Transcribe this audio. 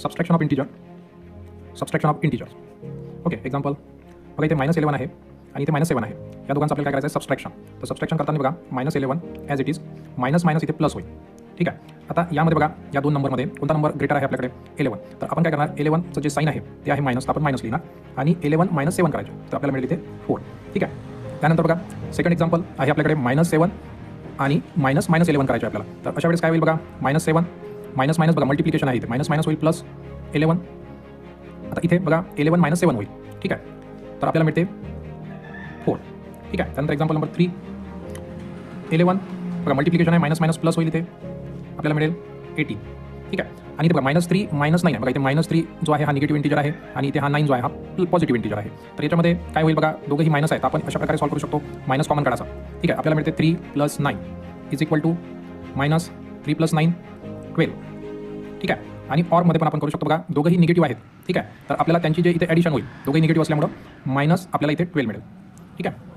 Subtraction of integers. Okay, example बघा, इथे -11 आहे आणि इथे -7 आहे. या दोघांचं आपल्याला काय करायचं आहे? सबस्ट्रॅक्शन. तर सबस्ट्रॅक्शन करताना बघा -11 as it is, minus minus इथे प्लस होईल. ठीक आहे. आता यामध्ये बघा, या दोन नंबरमध्ये कोणता नंबर ग्रेटर आहे आपल्याकडे? 11. तर आपण काय करणार? 11चं जे साईन आहे ते आहे मायनस, आपण मायनस लिहिणार आणि 11 - 7 करायचे, तर आपल्याला मिळेल इथे 4. ठीक आहे. त्यानंतर बघा, सेकंड एक्झाम्पल आहे आपल्याकडे -7 आणि -11 करायचे आपल्याला. तर अशा वेळेस काय होईल बघा? -7 मायनस मायनस बघा, मल्टिप्लिकेशन आहे इथे, मायनस मायनस होईल प्लस 11. आता इथे बघा 11 - 7 होईल. ठीक आहे. तर आपल्याला मिळते 4. ठीक आहे. त्यानंतर एक्झाम्पल नंबर 3, 11 बघा, मल्टिप्लिकेशन आहे, मायनस मायनस प्लस होईल, इथे आपल्याला मिळेल 18. ठीक आहे. आणि इथे बघा -3 - 9 आहे बघा, इथे -3 जो आहे हा निगेटिव्ह इंटिजर आहे आणि इथे हा 9 जो आहे हा पॉझिटिव्ह इंटिजर आहे. तर याच्यामध्ये काय होईल बघा, दोघंही मायनस आहेत, आपण अशा प्रकारे सॉल्व्ह करू शकतो. मायनस कॉमन काढायचा. ठीक आहे. आपल्याला मिळते 3 + 9 इज इक्वल टू -3 + 9 12. ठीक आहे. आणि ऑरमध्ये पण आपण करू शकतो बघा, दोघंही निगेटिव्ह आहेत. ठीक आहे. तर आपल्याला त्यांची जे इथे ॲडिशन होईल, दोघंही निगेटिव्ह असल्यामुळं मायनस आपल्याला इथे 12 मिळेल. ठीक आहे.